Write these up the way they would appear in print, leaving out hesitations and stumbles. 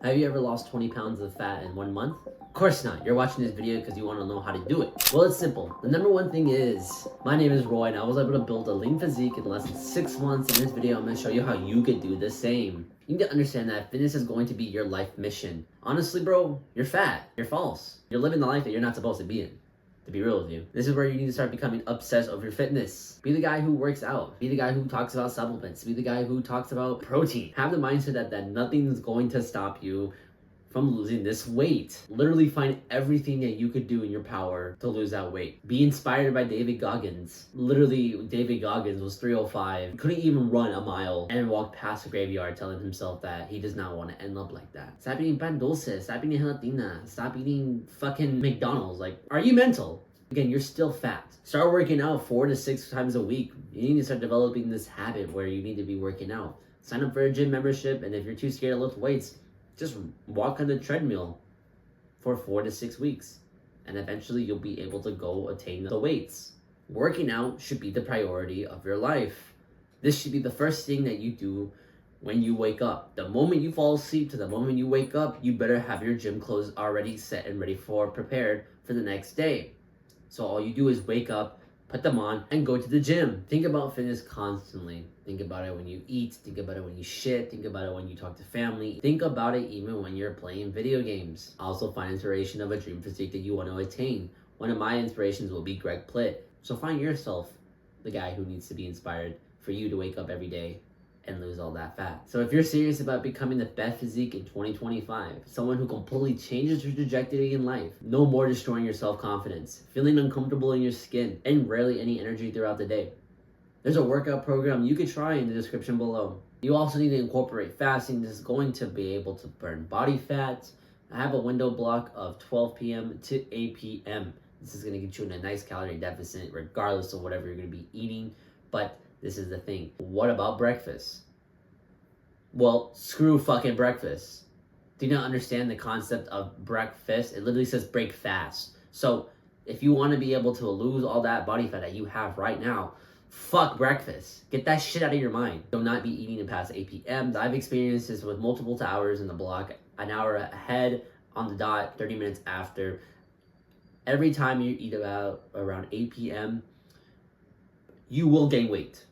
Have you ever lost 20 pounds of fat in 1 month? Of course not. You're watching this video because you want to know how to do it. Well, it's simple. The number one thing is, my name is Roy and I was able to build a lean physique in less than 6 months. In this video, I'm going to show you how you could do the same. You need to understand that fitness is going to be your life mission. Honestly, bro, you're fat. You're false. You're living the life that you're not supposed to be in. To be real with you. This is where you need to start becoming obsessed over your fitness. Be the guy who works out. Be the guy who talks about supplements. Be the guy who talks about protein. Have the mindset that nothing's going to stop you from losing this weight. Literally find everything that you could do in your power to lose that weight. Be inspired by David Goggins. Literally, David Goggins was 305. Couldn't even run a mile and walked past the graveyard telling himself that he does not want to end up like that. Stop eating pan dulce. Stop eating gelatina. Stop eating fucking McDonald's. Like, are you mental? Again, you're still fat. Start working out 4 to 6 times a week. You need to start developing this habit where you need to be working out. Sign up for a gym membership, and if you're too scared to lift weights, just walk on the treadmill for 4 to 6 weeks. And eventually you'll be able to go attain the weights. Working out should be the priority of your life. This should be the first thing that you do when you wake up. The moment you fall asleep to the moment you wake up, you better have your gym clothes already set and ready prepared for the next day. So all you do is wake up, put them on, and go to the gym. Think about fitness constantly. Think about it when you eat. Think about it when you shit. Think about it when you talk to family. Think about it even when you're playing video games. Also find inspiration of a dream physique that you want to attain. One of my inspirations will be Greg Plitt. So find yourself the guy who needs to be inspired for you to wake up every day and lose all that fat. So if you're serious about becoming the best physique in 2025, someone who completely changes your trajectory in life, no more destroying your self-confidence, feeling uncomfortable in your skin, and rarely any energy throughout the day, there's a workout program you could try in the description below. You also need to incorporate fasting. This is going to be able to burn body fat. I have a window block of 12 p.m. to 8 p.m. This is going to get you in a nice calorie deficit regardless of whatever you're going to be eating. But this is the thing. What about breakfast? Well, screw fucking breakfast. Do you not understand the concept of breakfast? It literally says break fast. So if you want to be able to lose all that body fat that you have right now, fuck breakfast. Get that shit out of your mind. Do not be eating past 8 p.m. I've experienced this with multiple hours in the block, an hour ahead on the dot, 30 minutes after. Every time you eat around 8 p.m., you will gain weight.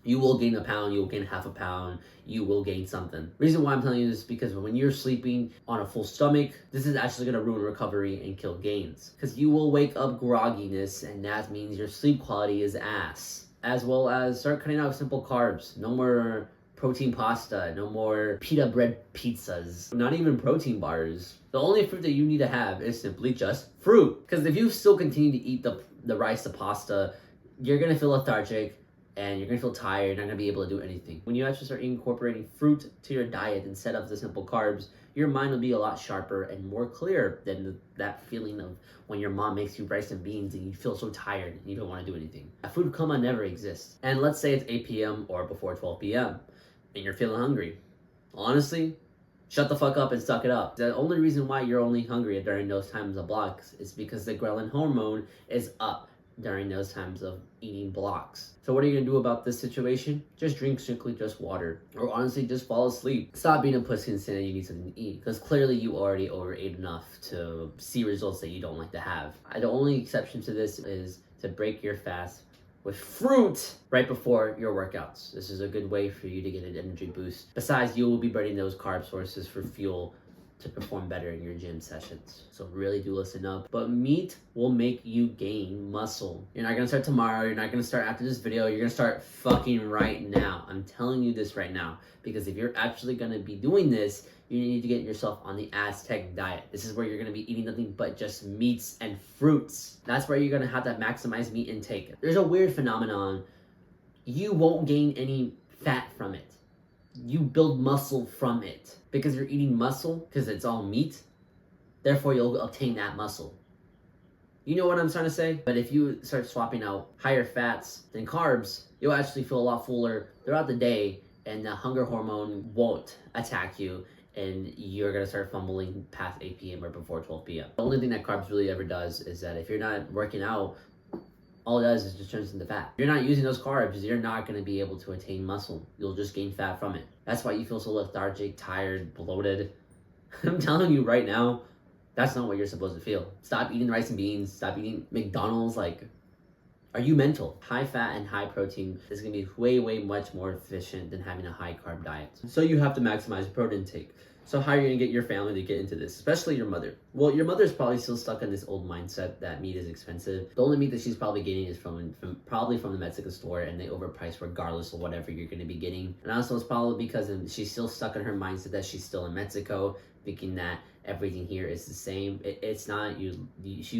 You will gain a pound, you will gain half a pound, you will gain something. Reason why I'm telling you this is because when you're sleeping on a full stomach, this is actually going to ruin recovery and kill gains. Because you will wake up grogginess, and that means your sleep quality is ass. As well as start cutting out simple carbs. No more protein pasta, no more pita bread pizzas, not even protein bars. The only fruit that you need to have is simply just fruit. Because if you still continue to eat the rice, the pasta, you're going to feel lethargic, and you're going to feel tired, you're not going to be able to do anything. When you actually start incorporating fruit to your diet instead of the simple carbs, your mind will be a lot sharper and more clear than that feeling of when your mom makes you rice and beans and you feel so tired and you don't want to do anything. A food coma never exists. And let's say it's 8 p.m. or before 12 p.m. and you're feeling hungry. Honestly, shut the fuck up and suck it up. The only reason why you're only hungry during those times of blocks is because the ghrelin hormone is up during those times of eating blocks. So what are you gonna do about this situation? Just drink strictly just water, or honestly just fall asleep. Stop being a pussy and saying that you need something to eat, because clearly you already overate enough to see results that you don't like to have. The only exception to this is to break your fast with fruit right before your workouts. This is a good way for you to get an energy boost. Besides, you will be burning those carb sources for fuel to perform better in your gym sessions. So really do listen up. But meat will make you gain muscle. You're not gonna start tomorrow, you're not gonna start after this video, you're gonna start fucking right now. I'm telling you this right now, because if you're actually gonna be doing this, you need to get yourself on the Aztec diet. This is where you're gonna be eating nothing but just meats and fruits. That's where you're gonna have to maximize meat intake. There's a weird phenomenon. You won't gain any fat from it. You build muscle from it because you're eating muscle because it's all meat. Therefore, you'll obtain that muscle. You know what I'm trying to say? But if you start swapping out higher fats than carbs, you'll actually feel a lot fuller throughout the day, and the hunger hormone won't attack you, and you're gonna start fumbling past 8 p.m. or before 12 p.m. The only thing that carbs really ever does is that if you're not working out all it does is just turns into fat. If you're not using those carbs, you're not going to be able to attain muscle. You'll just gain fat from it. That's why you feel so lethargic, tired, bloated. I'm telling you right now, that's not what you're supposed to feel. Stop eating rice and beans. Stop eating McDonald's. Like, are you mental? High fat and high protein is going to be way much more efficient than having a high carb diet. So you have to maximize protein intake. So how are you going to get your family to get into this? Especially your mother. Well, your mother's probably still stuck in this old mindset that meat is expensive. The only meat that she's probably getting is probably from the Mexican store, and they overprice regardless of whatever you're going to be getting. And also it's probably because she's still stuck in her mindset that she's still in Mexico, thinking that everything here is the same. It's not. You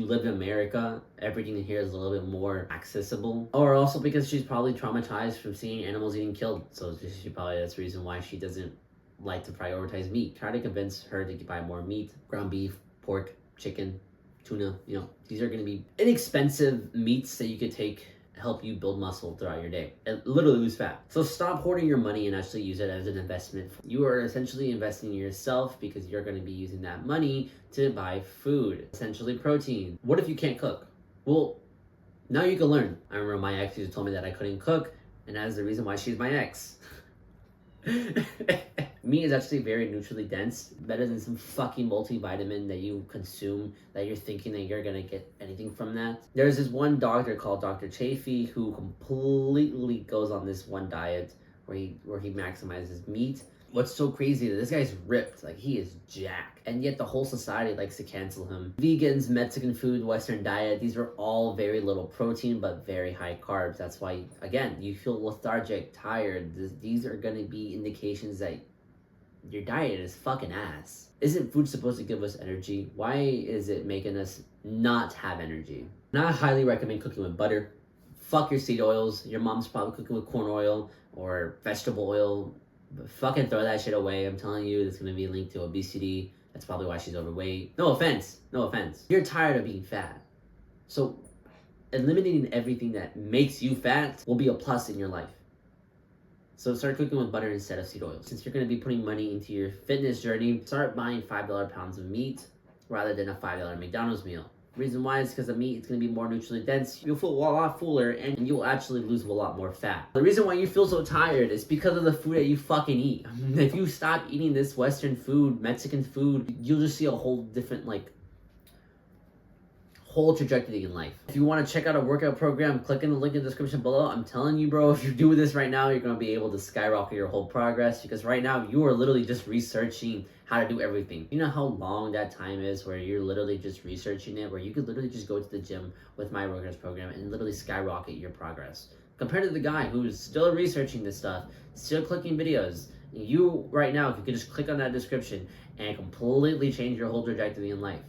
live in America, everything here is a little bit more accessible. Or also because she's probably traumatized from seeing animals getting killed. So she probably, that's the reason why she doesn't like to prioritize meat. Try to convince her to buy more meat, ground beef, pork, chicken, tuna. You know, these are going to be inexpensive meats that you could take, help you build muscle throughout your day and literally lose fat. So stop hoarding your money and actually use it as an investment. You are essentially investing in yourself because you're going to be using that money to buy food, essentially protein. What if you can't cook? Well, now you can learn. I remember my ex used to tell me that I couldn't cook, and that is the reason why she's my ex. Meat is actually very nutritionally dense, better than some fucking multivitamin that you consume that you're thinking that you're gonna get anything from that. There's this one doctor called Dr. Chafee who completely goes on this one diet where he maximizes meat. What's so crazy is this guy's ripped, like he is jacked, and yet the whole society likes to cancel him. Vegans, Mexican food, Western diet, these are all very little protein but very high carbs. That's why, again, you feel lethargic, tired. These are gonna be indications that your diet is fucking ass. Isn't food supposed to give us energy? Why is it making us not have energy? Now, I highly recommend cooking with butter. Fuck your seed oils. Your mom's probably cooking with corn oil or vegetable oil. But fucking throw that shit away. I'm telling you, it's gonna be linked to obesity. That's probably why she's overweight. No offense. You're tired of being fat. So eliminating everything that makes you fat will be a plus in your life. So start cooking with butter instead of seed oil. Since you're going to be putting money into your fitness journey, start buying $5 pounds of meat rather than a $5 McDonald's meal. The reason why is because the meat is going to be more nutritionally dense. You'll feel a lot fuller and you'll actually lose a lot more fat. The reason why you feel so tired is because of the food that you fucking eat. If you stop eating this Western food, Mexican food, you'll just see a whole different whole trajectory in life. If you want to check out a workout program, click in the link in the description below. I'm telling you, bro, if you do this right now, you're going to be able to skyrocket your whole progress, because right now you are literally just researching how to do everything. You know how long that time is where you're literally just researching it, where you could literally just go to the gym with my workouts program and literally skyrocket your progress. Compared to the guy who's still researching this stuff, still clicking videos. You right now, if you could just click on that description and completely change your whole trajectory in life.